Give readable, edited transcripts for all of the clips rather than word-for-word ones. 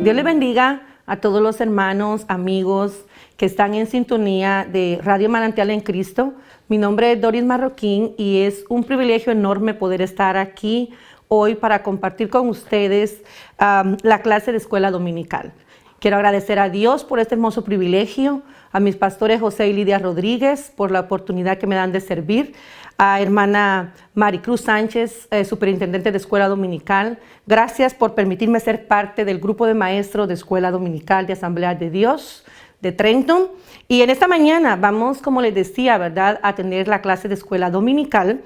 Dios le bendiga a todos los hermanos, amigos que están en sintonía de Radio Manantial en Cristo. Mi nombre es Doris Marroquín y es un privilegio enorme poder estar aquí hoy para compartir con ustedes la clase de escuela dominical. Quiero agradecer a Dios por este hermoso privilegio, a mis pastores José y Lidia Rodríguez por la oportunidad que me dan de servir, a hermana Maricruz Sánchez, superintendente de escuela dominical. Gracias por permitirme ser parte del grupo de maestros de escuela dominical de Asamblea de Dios de Trenton. Y en esta mañana vamos, como les decía, ¿verdad?, a tener la clase de escuela dominical.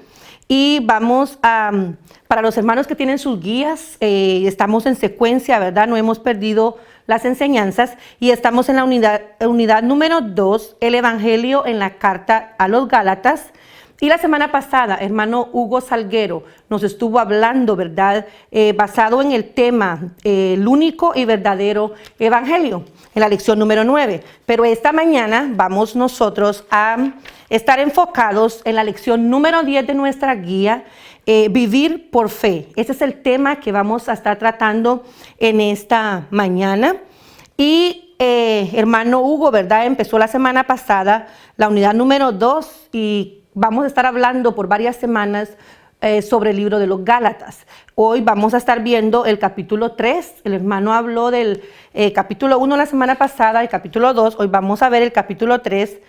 Y vamos para los hermanos que tienen sus guías, estamos en secuencia, ¿verdad? No hemos perdido las enseñanzas y estamos en la unidad número 2, el Evangelio en la carta a los Gálatas. Y la semana pasada, hermano Hugo Salguero nos estuvo hablando, ¿verdad?, basado en el tema, el único y verdadero Evangelio, en la lección número 9. Pero esta mañana vamos nosotros a estar enfocados en la lección número 10 de nuestra guía, vivir por fe. Ese es el tema que vamos a estar tratando en esta mañana. Y hermano Hugo, ¿verdad?, empezó la semana pasada la unidad número 2 y vamos a estar hablando por varias semanas sobre el libro de los Gálatas. Hoy vamos a estar viendo el capítulo 3. El hermano habló del capítulo 1 la semana pasada, el capítulo 2. Hoy vamos a ver el capítulo 3.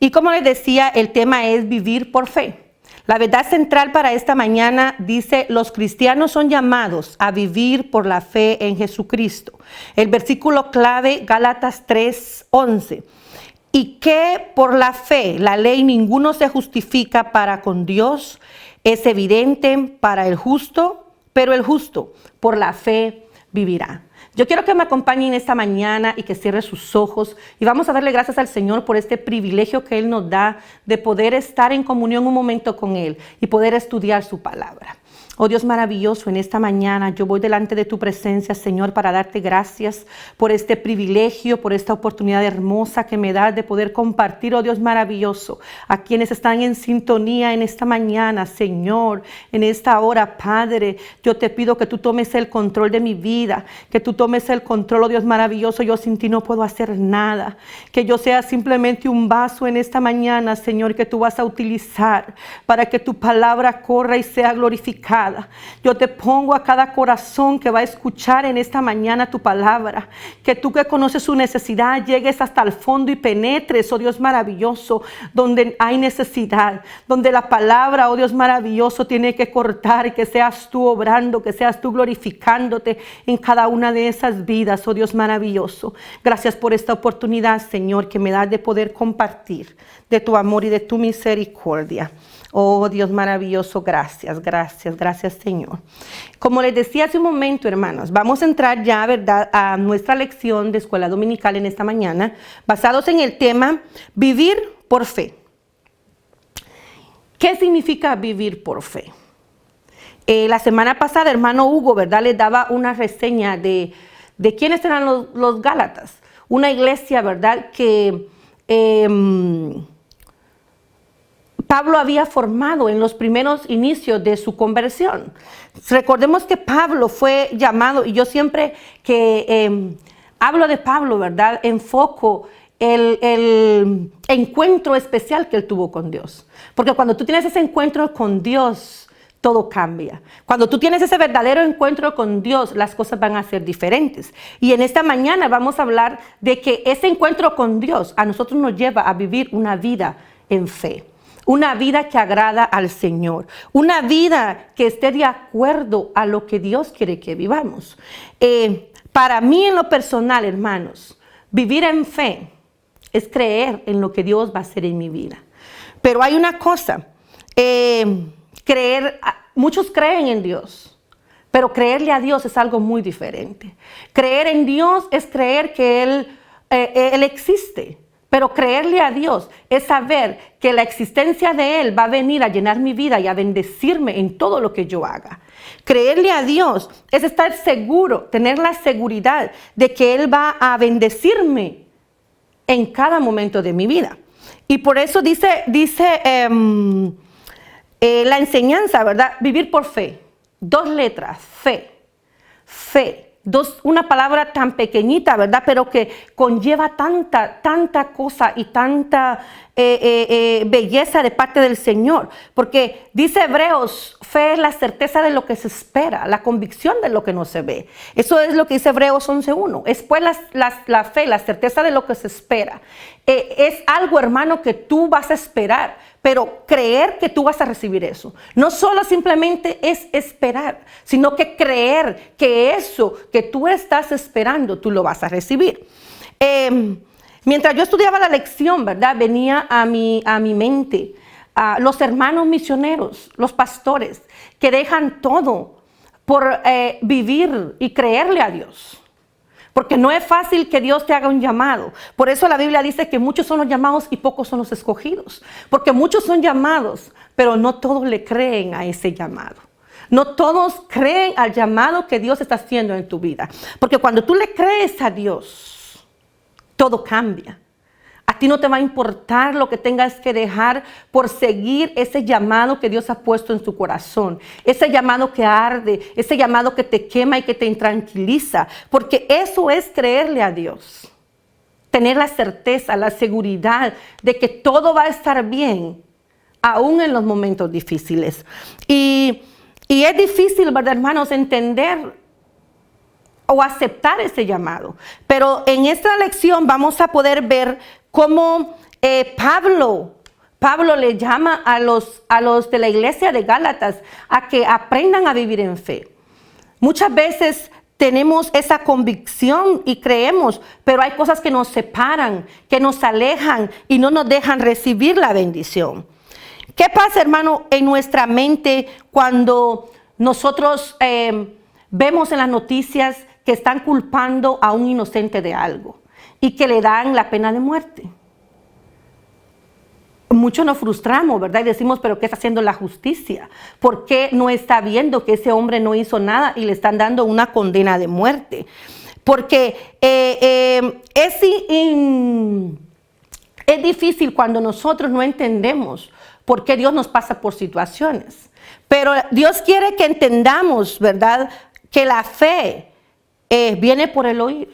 Y como les decía, el tema es vivir por fe. La verdad central para esta mañana dice: los cristianos son llamados a vivir por la fe en Jesucristo. El versículo clave, Gálatas 3:11. Y que por la fe, la ley, ninguno se justifica para con Dios, es evidente para el justo, pero el justo por la fe vivirá. Yo quiero que me acompañen esta mañana y que cierre sus ojos y vamos a darle gracias al Señor por este privilegio que Él nos da de poder estar en comunión un momento con Él y poder estudiar su palabra. Oh Dios maravilloso, en esta mañana yo voy delante de tu presencia, Señor, para darte gracias por este privilegio, por esta oportunidad hermosa que me das de poder compartir, oh Dios maravilloso, a quienes están en sintonía en esta mañana, Señor, en esta hora, Padre. Yo te pido que tú tomes el control de mi vida, que tú tomes el control, oh Dios maravilloso. Yo sin ti no puedo hacer nada, que yo sea simplemente un vaso en esta mañana, Señor, que tú vas a utilizar para que tu palabra corra y sea glorificada. Yo te pongo a cada corazón que va a escuchar en esta mañana tu palabra, que tú que conoces su necesidad llegues hasta el fondo y penetres, oh Dios maravilloso, donde hay necesidad, donde la palabra, oh Dios maravilloso, tiene que cortar, y que seas tú obrando, que seas tú glorificándote en cada una de esas vidas, oh Dios maravilloso. Gracias por esta oportunidad, Señor, que me das de poder compartir de tu amor y de tu misericordia. Oh Dios maravilloso, gracias, gracias, gracias, Señor. Como les decía hace un momento, hermanos, vamos a entrar ya, ¿verdad?, a nuestra lección de escuela dominical en esta mañana, basados en el tema vivir por fe. ¿Qué significa vivir por fe? La semana pasada, hermano Hugo, ¿verdad?, les daba una reseña de quiénes eran los Gálatas. Una iglesia, ¿verdad?, que Pablo había formado en los primeros inicios de su conversión. Recordemos que Pablo fue llamado, y yo siempre que hablo de Pablo, ¿verdad?, enfoco el encuentro especial que él tuvo con Dios. Porque cuando tú tienes ese encuentro con Dios, todo cambia. Cuando tú tienes ese verdadero encuentro con Dios, las cosas van a ser diferentes. Y en esta mañana vamos a hablar de que ese encuentro con Dios a nosotros nos lleva a vivir una vida en fe. Una vida que agrada al Señor, una vida que esté de acuerdo a lo que Dios quiere que vivamos. Para mí en lo personal, hermanos, vivir en fe es creer en lo que Dios va a hacer en mi vida. Pero hay una cosa, muchos creen en Dios, pero creerle a Dios es algo muy diferente. Creer en Dios es creer que Él existe. Pero creerle a Dios es saber que la existencia de Él va a venir a llenar mi vida y a bendecirme en todo lo que yo haga. Creerle a Dios es estar seguro, tener la seguridad de que Él va a bendecirme en cada momento de mi vida. Y por eso dice la enseñanza, ¿verdad? Vivir por fe. 2 letras, fe. Fe. una palabra tan pequeñita, ¿verdad? Pero que conlleva tanta cosa y tanta belleza de parte del Señor. Porque dice Hebreos, fe es la certeza de lo que se espera, la convicción de lo que no se ve. Eso es lo que dice Hebreos 11:1. Es pues la fe, la certeza de lo que se espera. Es algo, hermano, que tú vas a esperar, pero creer que tú vas a recibir eso. No solo simplemente es esperar, sino que creer que eso que tú estás esperando, tú lo vas a recibir. Mientras yo estudiaba la lección, ¿verdad? Venía a mi mente los hermanos misioneros, los pastores, que dejan todo por vivir y creerle a Dios. Porque no es fácil que Dios te haga un llamado. Por eso la Biblia dice que muchos son los llamados y pocos son los escogidos. Porque muchos son llamados, pero no todos le creen a ese llamado. No todos creen al llamado que Dios está haciendo en tu vida. Porque cuando tú le crees a Dios, todo cambia. A ti no te va a importar lo que tengas que dejar por seguir ese llamado que Dios ha puesto en tu corazón. Ese llamado que arde, ese llamado que te quema y que te intranquiliza. Porque eso es creerle a Dios. Tener la certeza, la seguridad de que todo va a estar bien, aún en los momentos difíciles. Y es difícil, ¿verdad, hermanos, entender o aceptar ese llamado? Pero en esta lección vamos a poder ver cómo Pablo le llama a los de la iglesia de Gálatas a que aprendan a vivir en fe. Muchas veces tenemos esa convicción y creemos, pero hay cosas que nos separan, que nos alejan y no nos dejan recibir la bendición. ¿Qué pasa, hermano, en nuestra mente cuando nosotros vemos en las noticias que están culpando a un inocente de algo y que le dan la pena de muerte? Muchos nos frustramos, ¿verdad? Y decimos, ¿pero qué está haciendo la justicia? ¿Por qué no está viendo que ese hombre no hizo nada y le están dando una condena de muerte? Porque es difícil cuando nosotros no entendemos por qué Dios nos pasa por situaciones. Pero Dios quiere que entendamos, ¿verdad?, que la fe viene por el oír.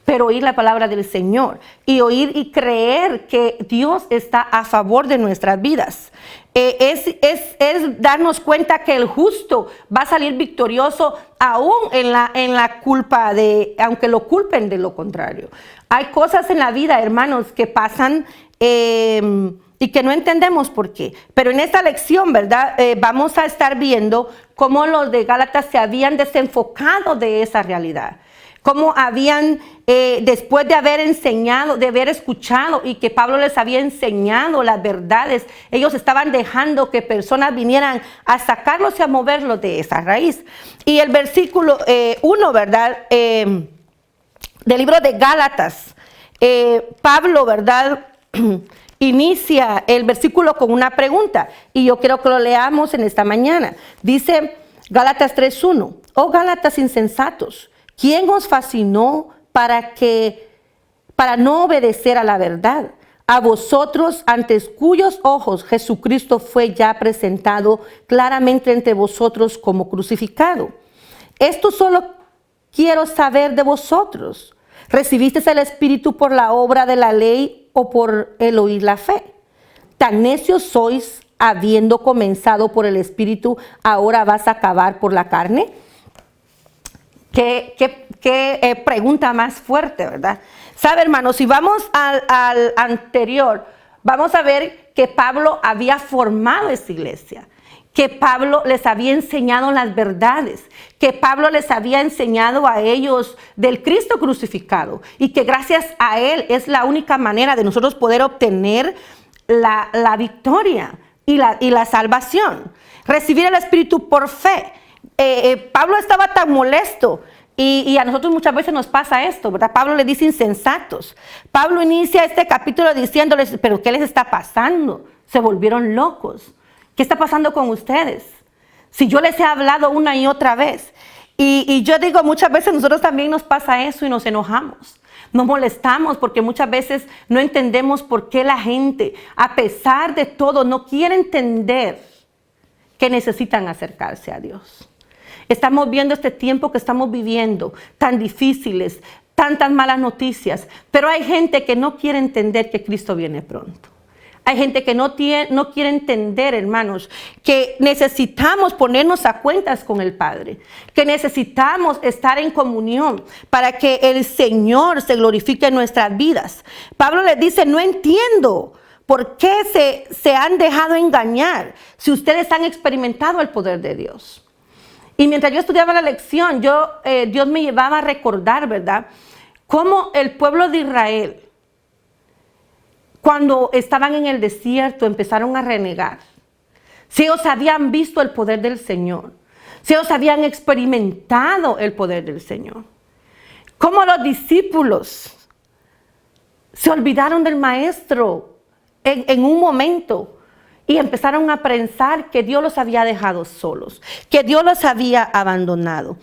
Pero oír la palabra del Señor y oír y creer que Dios está a favor de nuestras vidas. Es darnos cuenta que el justo va a salir victorioso aún en la culpa aunque lo culpen de lo contrario. Hay cosas en la vida, hermanos, que pasan y que no entendemos por qué. Pero en esta lección, ¿verdad? Vamos a estar viendo cómo los de Gálatas se habían desenfocado de esa realidad. Cómo habían, después de haber enseñado, de haber escuchado y que Pablo les había enseñado las verdades, ellos estaban dejando que personas vinieran a sacarlos y a moverlos de esa raíz. Y el versículo 1, ¿verdad? Del libro de Gálatas, Pablo, ¿verdad? Inicia el versículo con una pregunta y yo quiero que lo leamos en esta mañana. Dice Gálatas 3:1, oh Gálatas insensatos, ¿quién os fascinó para no obedecer a la verdad? A vosotros, ante cuyos ojos Jesucristo fue ya presentado claramente entre vosotros como crucificado. Esto solo quiero saber de vosotros. ¿Recibisteis el Espíritu por la obra de la ley o por el oír la fe? Tan necios sois, habiendo comenzado por el Espíritu, ahora vas a acabar por la carne. ¿Qué pregunta más fuerte, ¿verdad? Sabe, hermanos, si vamos al anterior, vamos a ver que Pablo había formado esa iglesia, que Pablo les había enseñado las verdades, que Pablo les había enseñado a ellos del Cristo crucificado y que gracias a él es la única manera de nosotros poder obtener la victoria y la salvación. Recibir el Espíritu por fe. Pablo estaba tan molesto y a nosotros muchas veces nos pasa esto, ¿verdad? Pablo le dice insensatos. Pablo inicia este capítulo diciéndoles, ¿pero qué les está pasando? Se volvieron locos. ¿Qué está pasando con ustedes? Si yo les he hablado una y otra vez. Y yo digo, muchas veces nosotros también nos pasa eso y nos enojamos. Nos molestamos porque muchas veces no entendemos por qué la gente, a pesar de todo, no quiere entender que necesitan acercarse a Dios. Estamos viendo este tiempo que estamos viviendo, tan difíciles, tantas malas noticias, pero hay gente que no quiere entender que Cristo viene pronto. Hay gente que no quiere entender, hermanos, que necesitamos ponernos a cuentas con el Padre, que necesitamos estar en comunión para que el Señor se glorifique en nuestras vidas. Pablo les dice, no entiendo por qué se han dejado engañar si ustedes han experimentado el poder de Dios. Y mientras yo estudiaba la lección, Dios me llevaba a recordar, ¿verdad?, cómo el pueblo de Israel, cuando estaban en el desierto, empezaron a renegar. Si ellos habían visto el poder del Señor, si ellos habían experimentado el poder del Señor. Cómo los discípulos se olvidaron del Maestro en un momento y empezaron a pensar que Dios los había dejado solos, que Dios los había abandonado.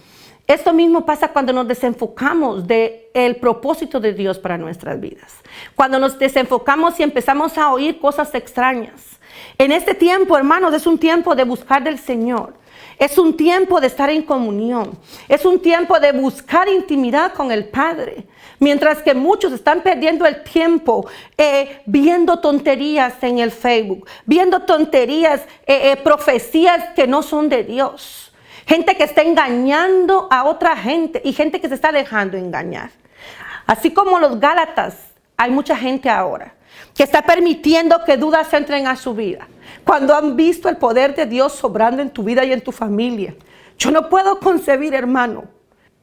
Esto mismo pasa cuando nos desenfocamos del propósito de Dios para nuestras vidas. Cuando nos desenfocamos y empezamos a oír cosas extrañas. En este tiempo, hermanos, es un tiempo de buscar del Señor. Es un tiempo de estar en comunión. Es un tiempo de buscar intimidad con el Padre. Mientras que muchos están perdiendo el tiempo viendo tonterías en el Facebook, viendo tonterías, profecías que no son de Dios. Gente que está engañando a otra gente y gente que se está dejando engañar. Así como los Gálatas, hay mucha gente ahora que está permitiendo que dudas entren a su vida. Cuando han visto el poder de Dios sobrando en tu vida y en tu familia. Yo no puedo concebir, hermano,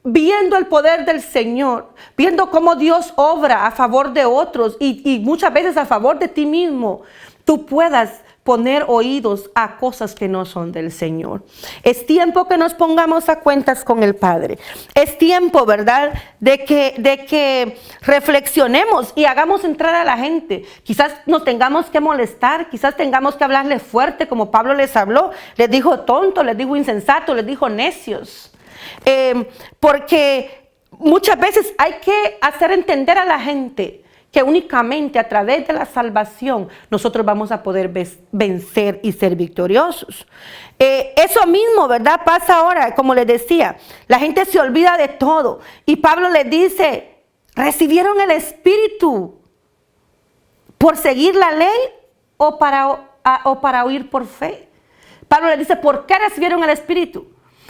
viendo el poder del Señor, viendo cómo Dios obra a favor de otros y muchas veces a favor de ti mismo, tú puedas poner oídos a cosas que no son del Señor. Es tiempo que nos pongamos a cuentas con el Padre. Es tiempo, ¿verdad?, de que reflexionemos y hagamos entrar a la gente. Quizás nos tengamos que molestar, quizás tengamos que hablarles fuerte, como Pablo les habló. Les dijo tonto, les dijo insensato, les dijo necios. Porque muchas veces hay que hacer entender a la gente que únicamente a través de la salvación nosotros vamos a poder vencer y ser victoriosos. Eso mismo, ¿verdad?, pasa ahora, como les decía, la gente se olvida de todo. Y Pablo les dice, ¿recibieron el Espíritu por seguir la ley o para oír por fe? Pablo les dice, ¿por qué recibieron el Espíritu?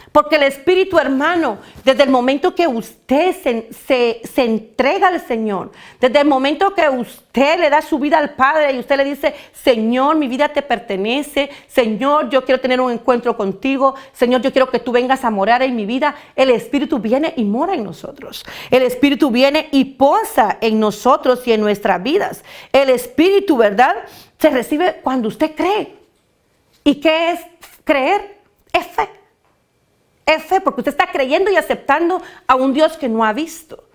Porque el Espíritu, hermano, desde el momento que usted se entrega al Señor, desde el momento que usted le da su vida al Padre y usted le dice, Señor, mi vida te pertenece, Señor, yo quiero tener un encuentro contigo, Señor, yo quiero que tú vengas a morar en mi vida, el Espíritu viene y mora en nosotros. El Espíritu viene y posa en nosotros y en nuestras vidas. El Espíritu, ¿verdad?, se recibe cuando usted cree. ¿Y qué es creer? Es fe. Es fe, porque usted está creyendo y aceptando a un Dios que no ha visto,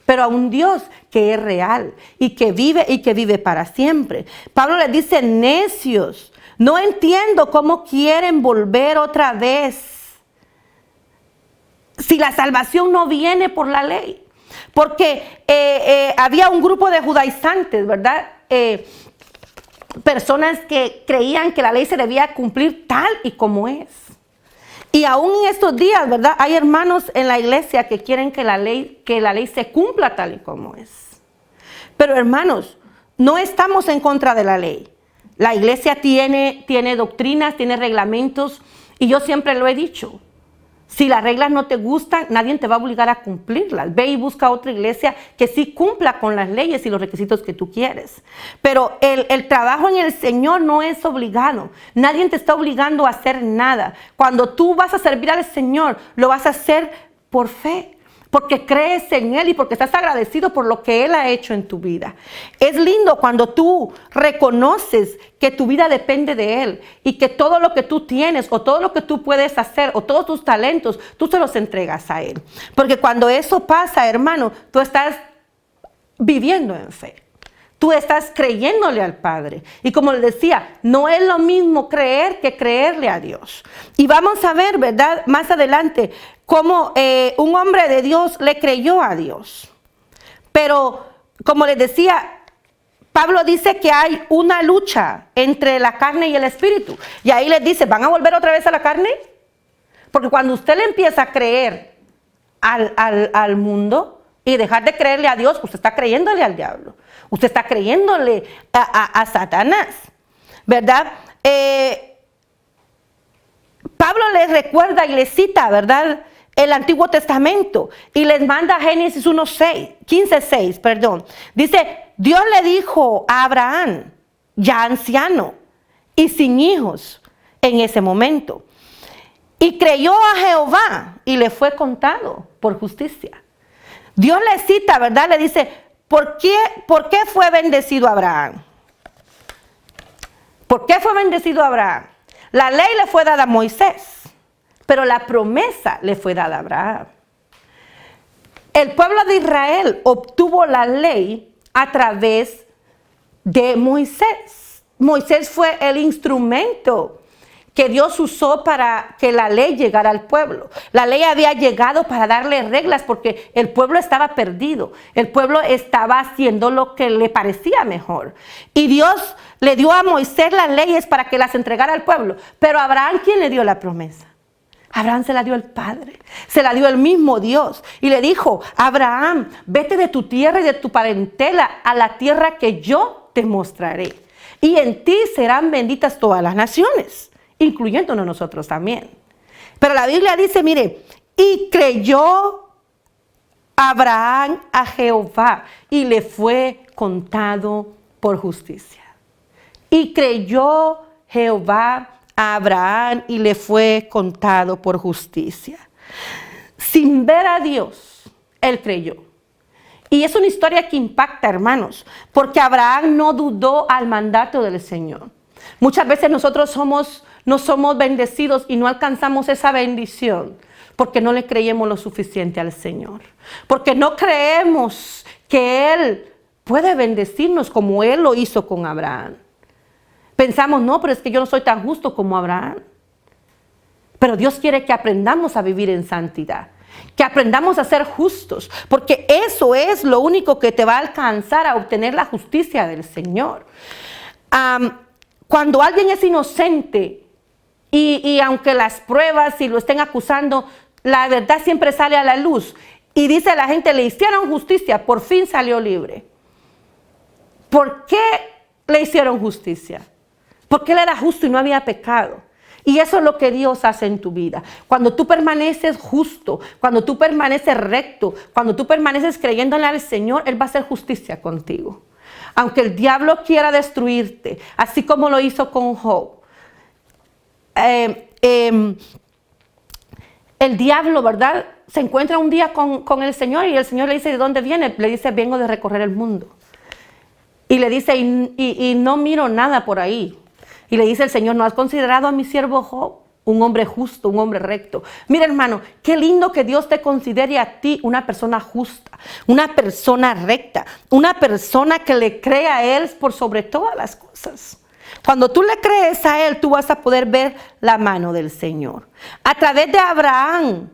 pero a un Dios que es real y que vive para siempre. Pablo les dice, necios, no entiendo cómo quieren volver otra vez si la salvación no viene por la ley. Porque había un grupo de judaizantes, ¿verdad?, personas que creían que la ley se debía cumplir tal y como es. Y aún en estos días, ¿verdad?, hay hermanos en la iglesia que quieren que la ley se cumpla tal y como es. Pero hermanos, no estamos en contra de la ley. La iglesia tiene doctrinas, tiene reglamentos, y yo siempre lo he dicho. Si las reglas no te gustan, nadie te va a obligar a cumplirlas. Ve y busca otra iglesia que sí cumpla con las leyes y los requisitos que tú quieres. Pero el trabajo en el Señor no es obligado. Nadie te está obligando a hacer nada. Cuando tú vas a servir al Señor, lo vas a hacer por fe. Porque crees en Él y porque estás agradecido por lo que Él ha hecho en tu vida. Es lindo cuando tú reconoces que tu vida depende de Él y que todo lo que tú tienes o todo lo que tú puedes hacer o todos tus talentos, tú se los entregas a Él. Porque cuando eso pasa, hermano, tú estás viviendo en fe. Tú estás creyéndole al Padre. Y como les decía, no es lo mismo creer que creerle a Dios. Y vamos a ver, ¿verdad?, más adelante, cómo un hombre de Dios le creyó a Dios. Pero, como les decía, Pablo dice que hay una lucha entre la carne y el espíritu. Y ahí les dice, ¿van a volver otra vez a la carne? Porque cuando usted le empieza a creer al mundo y dejar de creerle a Dios, usted está creyéndole al diablo. Usted está creyéndole a Satanás, ¿verdad? Pablo les recuerda y les cita, ¿verdad?, el Antiguo Testamento y les manda Génesis 15:6, perdón. Dice, Dios le dijo a Abraham, ya anciano y sin hijos en ese momento, y creyó a Jehová y le fue contado por justicia. Dios le cita, ¿verdad? Le dice, ¿por qué fue bendecido Abraham? ¿Por qué fue bendecido Abraham? La ley le fue dada a Moisés, pero la promesa le fue dada a Abraham. El pueblo de Israel obtuvo la ley a través de Moisés. Moisés fue el instrumento que Dios usó para que la ley llegara al pueblo. La ley había llegado para darle reglas porque el pueblo estaba perdido. El pueblo estaba haciendo lo que le parecía mejor. Y Dios le dio a Moisés las leyes para que las entregara al pueblo. Pero a Abraham, ¿quién le dio la promesa? Abraham se la dio el Padre, se la dio el mismo Dios. Y le dijo, Abraham, vete de tu tierra y de tu parentela a la tierra que yo te mostraré. Y en ti serán benditas todas las naciones, incluyéndonos nosotros también. Pero la Biblia dice, mire, y creyó Abraham a Jehová y le fue contado por justicia. Y creyó Jehová a Abraham y le fue contado por justicia. Sin ver a Dios, él creyó. Y es una historia que impacta, hermanos, porque Abraham no dudó al mandato del Señor. Muchas veces nosotros no somos bendecidos y no alcanzamos esa bendición porque no le creemos lo suficiente al Señor. Porque no creemos que Él puede bendecirnos como Él lo hizo con Abraham. Pensamos, no, pero es que yo no soy tan justo como Abraham. Pero Dios quiere que aprendamos a vivir en santidad, que aprendamos a ser justos, porque eso es lo único que te va a alcanzar a obtener la justicia del Señor. Cuando alguien es inocente y aunque las pruebas y lo estén acusando, la verdad siempre sale a la luz y dice la gente, le hicieron justicia, por fin salió libre. ¿Por qué le hicieron justicia? Porque Él era justo y no había pecado. Y eso es lo que Dios hace en tu vida. Cuando tú permaneces justo, cuando tú permaneces recto, cuando tú permaneces creyéndole al Señor, Él va a hacer justicia contigo. Aunque el diablo quiera destruirte, así como lo hizo con Job. El diablo, ¿verdad?, se encuentra un día con el Señor y el Señor le dice, ¿de dónde viene? Le dice, vengo de recorrer el mundo. Y le dice, y no miro nada por ahí. Y le dice el Señor, ¿no has considerado a mi siervo Job? Un hombre justo, un hombre recto. Mira, hermano, qué lindo que Dios te considere a ti una persona justa, una persona recta, una persona que le cree a Él por sobre todas las cosas. Cuando tú le crees a Él, tú vas a poder ver la mano del Señor. A través de Abraham,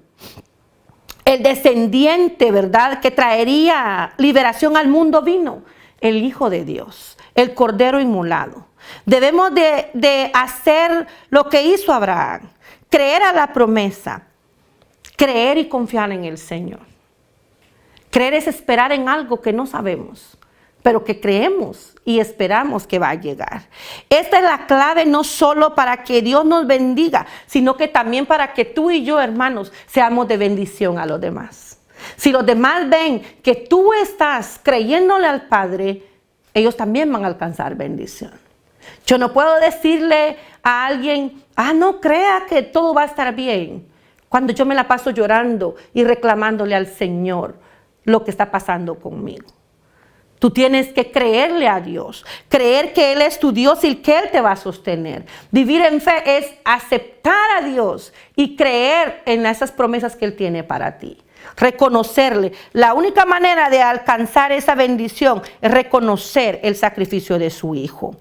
el descendiente, ¿verdad?, que traería liberación al mundo, vino el Hijo de Dios, el Cordero inmolado. Debemos de hacer lo que hizo Abraham, creer a la promesa, creer y confiar en el Señor. Creer es esperar en algo que no sabemos, pero que creemos y esperamos que va a llegar. Esta es la clave no solo para que Dios nos bendiga, sino que también para que tú y yo, hermanos, seamos de bendición a los demás. Si los demás ven que tú estás creyéndole al Padre, ellos también van a alcanzar bendición. Yo no puedo decirle a alguien, no crea que todo va a estar bien, cuando yo me la paso llorando y reclamándole al Señor lo que está pasando conmigo. Tú tienes que creerle a Dios, creer que Él es tu Dios y que Él te va a sostener. Vivir en fe es aceptar a Dios y creer en esas promesas que Él tiene para ti. Reconocerle. La única manera de alcanzar esa bendición es reconocer el sacrificio de su Hijo.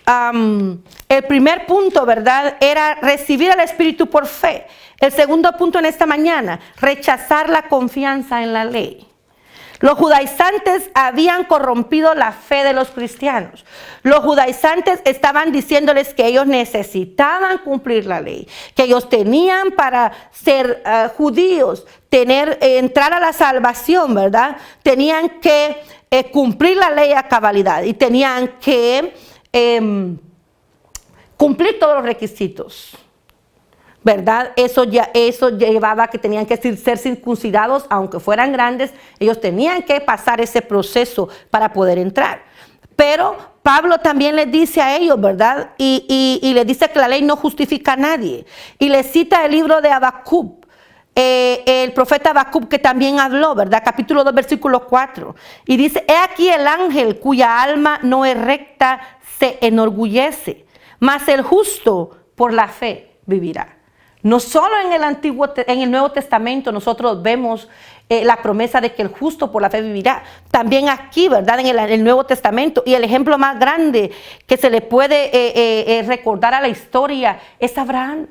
El primer punto, ¿verdad?, era recibir al Espíritu por fe. El segundo punto en esta mañana, rechazar la confianza en la ley. Los judaizantes habían corrompido la fe de los cristianos. Los judaizantes estaban diciéndoles que ellos necesitaban cumplir la ley, que ellos tenían para ser judíos, entrar a la salvación, ¿verdad? Tenían que cumplir la ley a cabalidad y tenían que cumplir todos los requisitos, ¿verdad? Eso llevaba a que tenían que ser circuncidados, aunque fueran grandes. Ellos tenían que pasar ese proceso para poder entrar. Pero Pablo también les dice a ellos, ¿verdad? Y les dice que la ley no justifica a nadie. Y les cita el libro de Habacuc, el profeta Habacuc, que también habló, ¿verdad? Capítulo 2, versículo 4. Y dice: he aquí el ángel cuya alma no es recta se enorgullece, mas el justo por la fe vivirá. No solo en el Nuevo Testamento nosotros vemos la promesa de que el justo por la fe vivirá. También aquí, ¿verdad? En el Nuevo Testamento. Y el ejemplo más grande que se le puede recordar a la historia es Abraham.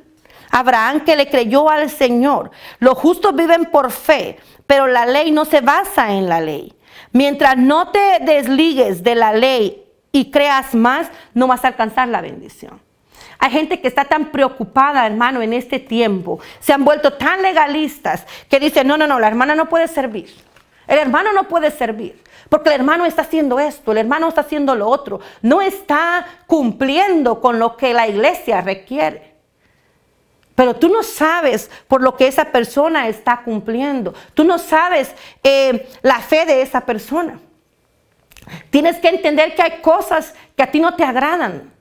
Abraham, que le creyó al Señor. Los justos viven por fe, pero la ley no se basa en la ley. Mientras no te desligues de la ley y creas más, no vas a alcanzar la bendición. Hay gente que está tan preocupada, hermano, en este tiempo. Se han vuelto tan legalistas que dicen: no, la hermana no puede servir. El hermano no puede servir porque el hermano está haciendo esto, el hermano está haciendo lo otro. No está cumpliendo con lo que la iglesia requiere. Pero tú no sabes por lo que esa persona está cumpliendo. Tú no sabes la fe de esa persona. Tienes que entender que hay cosas que a ti no te agradan,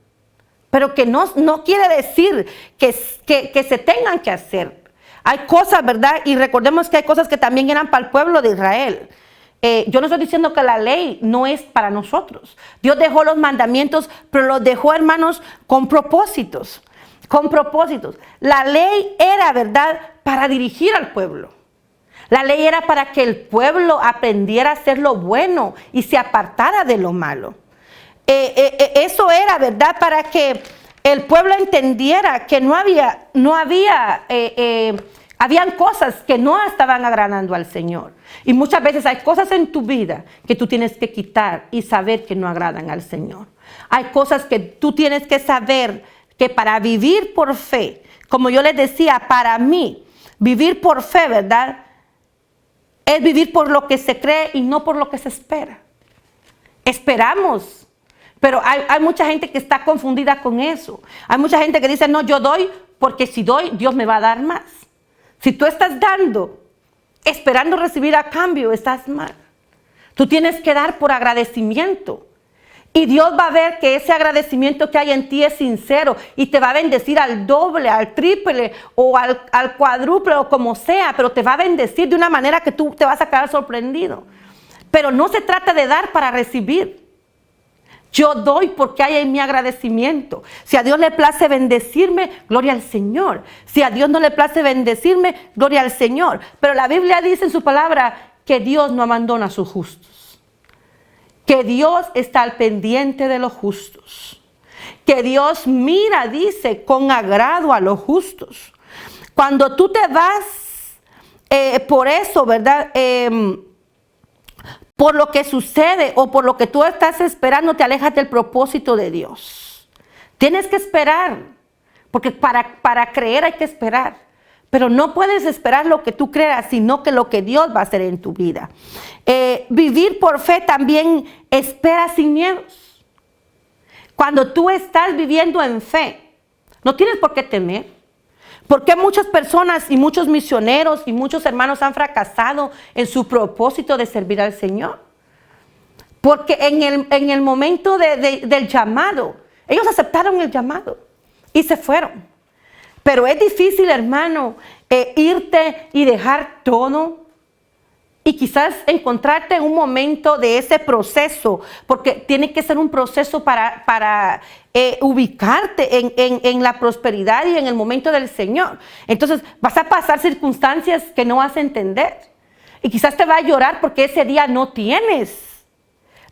pero que no quiere decir que se tengan que hacer. Hay cosas, ¿verdad? Y recordemos que hay cosas que también eran para el pueblo de Israel. Yo no estoy diciendo que la ley no es para nosotros. Dios dejó los mandamientos, pero los dejó, hermanos, con propósitos. Con propósitos. La ley era, ¿verdad?, para dirigir al pueblo. La ley era para que el pueblo aprendiera a hacer lo bueno y se apartara de lo malo. Eso era, ¿verdad?, para que el pueblo entendiera que habían cosas que no estaban agradando al Señor. Y muchas veces hay cosas en tu vida que tú tienes que quitar y saber que no agradan al Señor. Hay cosas que tú tienes que saber que para vivir por fe, como yo les decía, para mí, vivir por fe, ¿verdad?, es vivir por lo que se cree y no por lo que se espera. Esperamos. Pero hay mucha gente que está confundida con eso. Hay mucha gente que dice: no, yo doy porque si doy, Dios me va a dar más. Si tú estás dando, esperando recibir a cambio, estás mal. Tú tienes que dar por agradecimiento. Y Dios va a ver que ese agradecimiento que hay en ti es sincero y te va a bendecir al doble, al triple o al cuádruple o como sea, pero te va a bendecir de una manera que tú te vas a quedar sorprendido. Pero no se trata de dar para recibir. Yo doy porque hay en mi agradecimiento. Si a Dios le place bendecirme, gloria al Señor. Si a Dios no le place bendecirme, gloria al Señor. Pero la Biblia dice en su palabra que Dios no abandona a sus justos. Que Dios está al pendiente de los justos. Que Dios mira, dice, con agrado a los justos. Cuando tú te vas por eso, ¿verdad?, por lo que sucede o por lo que tú estás esperando, te alejas del propósito de Dios. Tienes que esperar, porque para creer hay que esperar. Pero no puedes esperar lo que tú creas, sino que lo que Dios va a hacer en tu vida. Vivir por fe también espera sin miedos. Cuando tú estás viviendo en fe, no tienes por qué temer. ¿Por qué muchas personas y muchos misioneros y muchos hermanos han fracasado en su propósito de servir al Señor? Porque en el momento del llamado, ellos aceptaron el llamado y se fueron. Pero es difícil, hermano, irte y dejar todo y quizás encontrarte en un momento de ese proceso, porque tiene que ser un proceso para ubicarte en la prosperidad y en el momento del Señor. Entonces vas a pasar circunstancias que no vas a entender y quizás te va a llorar porque ese día no tienes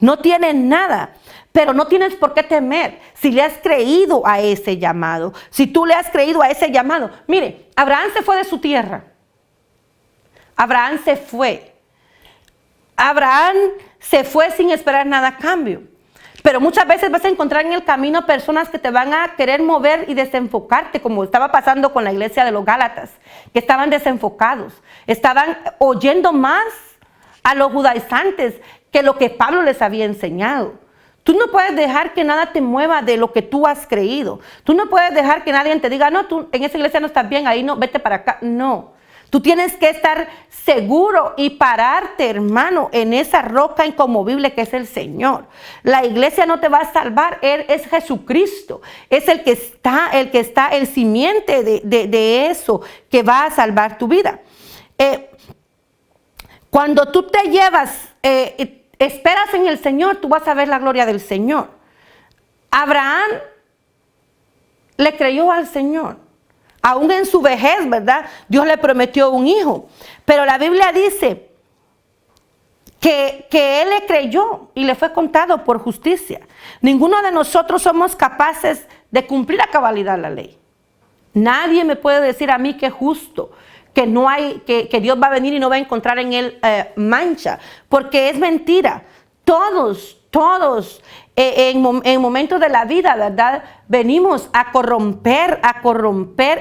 nada. Pero no tienes por qué temer si le has creído a ese llamado. Si tú le has creído a ese llamado. Mire, Abraham se fue de su tierra. Abraham se fue. Abraham se fue sin esperar nada a cambio. Pero muchas veces vas a encontrar en el camino personas que te van a querer mover y desenfocarte, como estaba pasando con la iglesia de los Gálatas, que estaban desenfocados, estaban oyendo más a los judaizantes que lo que Pablo les había enseñado. Tú no puedes dejar que nada te mueva de lo que tú has creído. Tú no puedes dejar que nadie te diga, no, tú en esa iglesia no estás bien, ahí no, vete para acá. No. Tú tienes que estar seguro y pararte, hermano, en esa roca inconmovible que es el Señor. La iglesia no te va a salvar, Él es Jesucristo. Es el que está, el simiente de eso que va a salvar tu vida. Cuando tú te llevas, esperas en el Señor, tú vas a ver la gloria del Señor. Abraham le creyó al Señor. Aún en su vejez, ¿verdad? Dios le prometió un hijo. Pero la Biblia dice que él le creyó y le fue contado por justicia. Ninguno de nosotros somos capaces de cumplir a cabalidad la ley. Nadie me puede decir a mí que es justo, que no hay, que Dios va a venir y no va a encontrar en él mancha, porque es mentira. Todos en momentos de la vida, ¿verdad? Venimos a corromper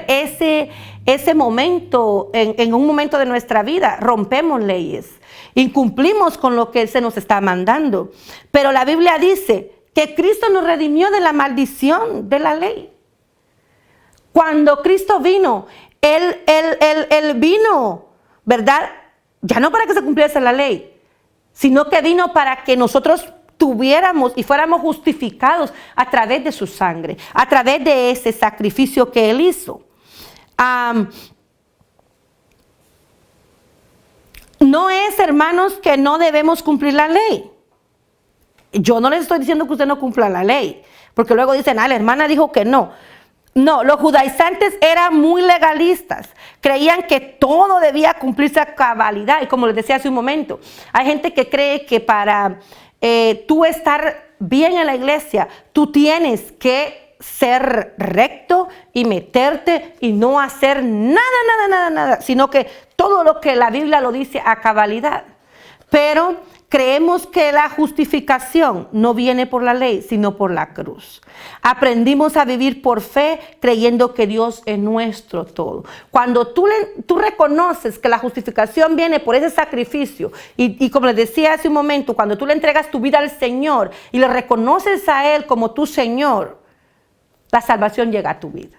ese momento, en un momento de nuestra vida, rompemos leyes, incumplimos con lo que se nos está mandando. Pero la Biblia dice que Cristo nos redimió de la maldición de la ley. Cuando Cristo vino, Él vino, ¿verdad? Ya no para que se cumpliese la ley, sino que vino para que nosotros tuviéramos y fuéramos justificados a través de su sangre, a través de ese sacrificio que Él hizo. No es, hermanos, que no debemos cumplir la ley. Yo no les estoy diciendo que usted no cumpla la ley, porque luego dicen, la hermana dijo que no. No, los judaizantes eran muy legalistas, creían que todo debía cumplirse a cabalidad, y como les decía hace un momento, hay gente que cree que para tú estar bien en la iglesia, tú tienes que ser recto y meterte y no hacer nada, sino que todo lo que la Biblia lo dice a cabalidad. Pero creemos que la justificación no viene por la ley, sino por la cruz. Aprendimos a vivir por fe, creyendo que Dios es nuestro todo. Cuando tú reconoces que la justificación viene por ese sacrificio, y como les decía hace un momento, cuando tú le entregas tu vida al Señor y le reconoces a Él como tu Señor, la salvación llega a tu vida.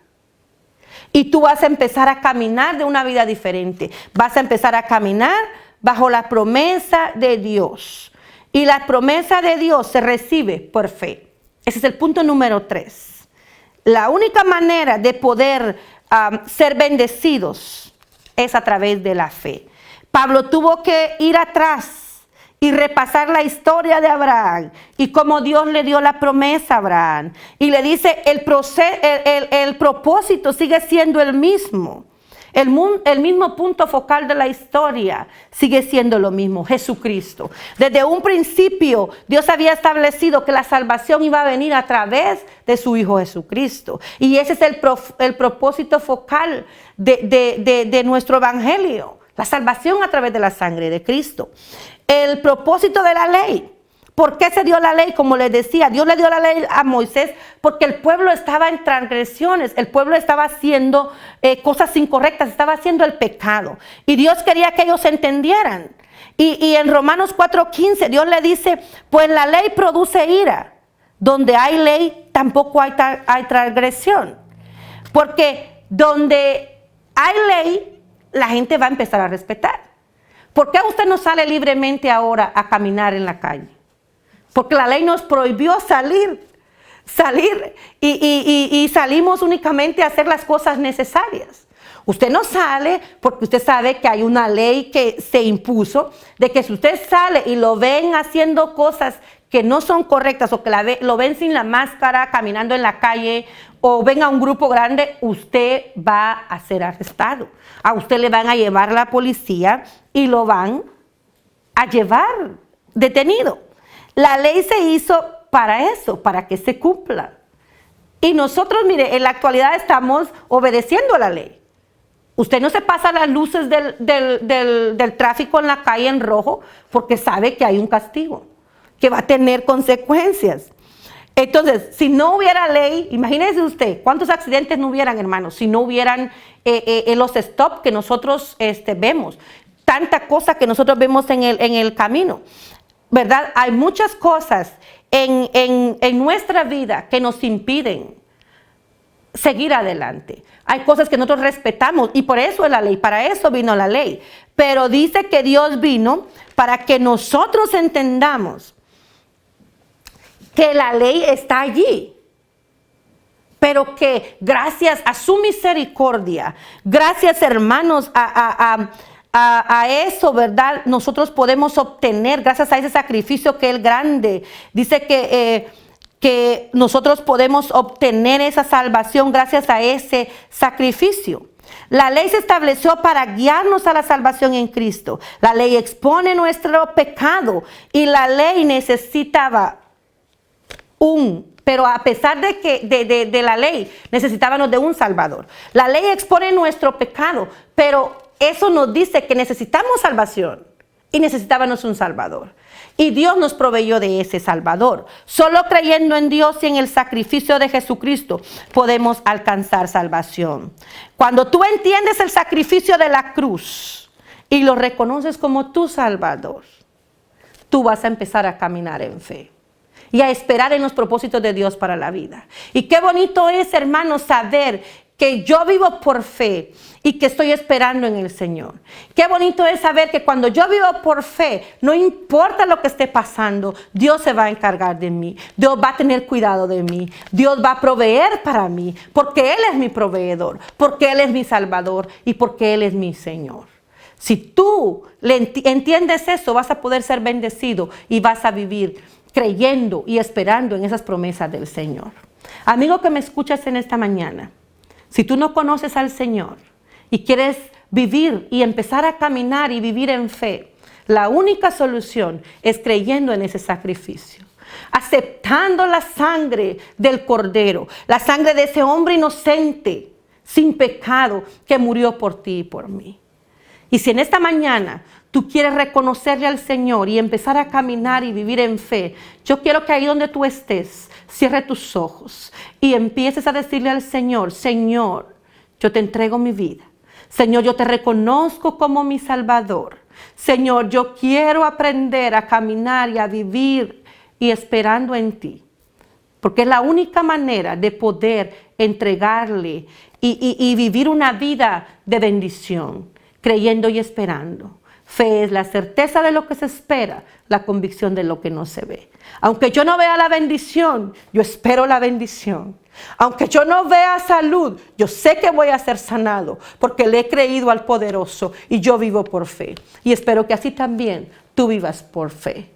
Y tú vas a empezar a caminar de una vida diferente. Vas a empezar a caminar bajo la promesa de Dios. Y la promesa de Dios se recibe por fe. Ese es el punto número 3. La única manera de poder ser bendecidos es a través de la fe. Pablo tuvo que ir atrás y repasar la historia de Abraham y cómo Dios le dio la promesa a Abraham. Y le dice, el propósito sigue siendo el mismo. El mismo punto focal de la historia sigue siendo lo mismo, Jesucristo. Desde un principio Dios había establecido que la salvación iba a venir a través de su Hijo Jesucristo. Y ese es el propósito focal de nuestro evangelio, la salvación a través de la sangre de Cristo. El propósito de la ley. ¿Por qué se dio la ley? Como les decía, Dios le dio la ley a Moisés porque el pueblo estaba en transgresiones, el pueblo estaba haciendo cosas incorrectas, estaba haciendo el pecado. Y Dios quería que ellos entendieran. Y en Romanos 4:15 Dios le dice, pues la ley produce ira. Donde hay ley tampoco hay transgresión. Porque donde hay ley, la gente va a empezar a respetar. ¿Por qué usted no sale libremente ahora a caminar en la calle? Porque la ley nos prohibió salir y salimos únicamente a hacer las cosas necesarias. Usted no sale porque usted sabe que hay una ley que se impuso de que si usted sale y lo ven haciendo cosas que no son correctas o que lo ven sin la máscara caminando en la calle o ven a un grupo grande, usted va a ser arrestado. A usted le van a llevar a la policía y lo van a llevar detenido. La ley se hizo para eso, para que se cumpla. Y nosotros, mire, en la actualidad estamos obedeciendo a la ley. Usted no se pasa las luces del tráfico en la calle en rojo porque sabe que hay un castigo, que va a tener consecuencias. Entonces, si no hubiera ley, imagínese usted, ¿cuántos accidentes no hubieran, hermanos? Si no hubieran los stop que nosotros vemos, tanta cosa que nosotros vemos en el camino, ¿verdad? Hay muchas cosas en nuestra vida que nos impiden seguir adelante. Hay cosas que nosotros respetamos y por eso es la ley, para eso vino la ley. Pero dice que Dios vino para que nosotros entendamos que la ley está allí, pero que gracias a su misericordia, gracias, hermanos, a eso, ¿verdad? Nosotros podemos obtener, gracias a ese sacrificio que es grande. Dice que nosotros podemos obtener esa salvación gracias a ese sacrificio. La ley se estableció para guiarnos a la salvación en Cristo. La ley expone nuestro pecado y la ley necesitaba pero a pesar de la ley, necesitábamos de un Salvador. La ley expone nuestro pecado, pero eso nos dice que necesitamos salvación y necesitábamos un Salvador. Y Dios nos proveyó de ese Salvador. Solo creyendo en Dios y en el sacrificio de Jesucristo podemos alcanzar salvación. Cuando tú entiendes el sacrificio de la cruz y lo reconoces como tu Salvador, tú vas a empezar a caminar en fe y a esperar en los propósitos de Dios para la vida. Y qué bonito es, hermanos, saber que yo vivo por fe y que estoy esperando en el Señor. Qué bonito es saber que cuando yo vivo por fe, no importa lo que esté pasando, Dios se va a encargar de mí. Dios va a tener cuidado de mí. Dios va a proveer para mí, porque Él es mi proveedor, porque Él es mi Salvador y porque Él es mi Señor. Si tú entiendes eso, vas a poder ser bendecido y vas a vivir creyendo y esperando en esas promesas del Señor. Amigo que me escuchas en esta mañana, si tú no conoces al Señor y quieres vivir y empezar a caminar y vivir en fe, la única solución es creyendo en ese sacrificio, aceptando la sangre del Cordero, la sangre de ese hombre inocente, sin pecado, que murió por ti y por mí. Y si en esta mañana tú quieres reconocerle al Señor y empezar a caminar y vivir en fe, yo quiero que ahí donde tú estés, cierre tus ojos y empieces a decirle al Señor: Señor, yo te entrego mi vida. Señor, yo te reconozco como mi Salvador. Señor, yo quiero aprender a caminar y a vivir y esperando en ti. Porque es la única manera de poder entregarle y vivir una vida de bendición, creyendo y esperando. Fe es la certeza de lo que se espera, la convicción de lo que no se ve. Aunque yo no vea la bendición, yo espero la bendición. Aunque yo no vea salud, yo sé que voy a ser sanado, porque le he creído al poderoso y yo vivo por fe. Y espero que así también tú vivas por fe.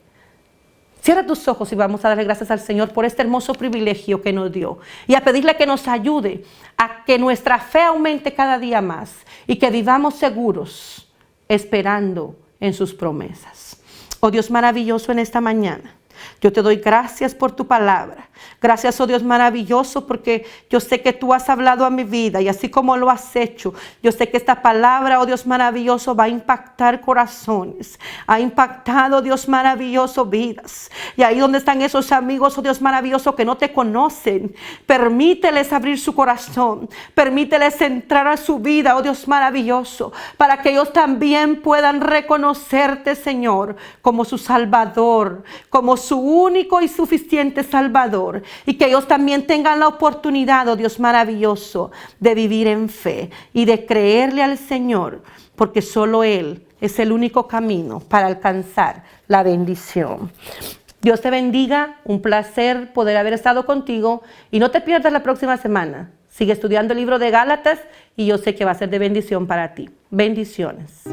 Cierra tus ojos y vamos a darle gracias al Señor por este hermoso privilegio que nos dio y a pedirle que nos ayude a que nuestra fe aumente cada día más y que vivamos seguros esperando en sus promesas. Oh Dios maravilloso, en esta mañana yo te doy gracias por tu palabra. Gracias, oh Dios maravilloso, porque yo sé que tú has hablado a mi vida y así como lo has hecho, yo sé que esta palabra, oh Dios maravilloso, va a impactar corazones. Ha impactado, Dios maravilloso, vidas. Y ahí donde están esos amigos, oh Dios maravilloso, que no te conocen, permíteles abrir su corazón. Permíteles entrar a su vida, oh Dios maravilloso, para que ellos también puedan reconocerte, Señor, como su Salvador, como su único y suficiente Salvador, y que ellos también tengan la oportunidad, oh Dios maravilloso, de vivir en fe y de creerle al Señor, porque solo Él es el único camino para alcanzar la bendición. Dios te bendiga, un placer poder haber estado contigo y no te pierdas la próxima semana. Sigue estudiando el libro de Gálatas y yo sé que va a ser de bendición para ti. Bendiciones.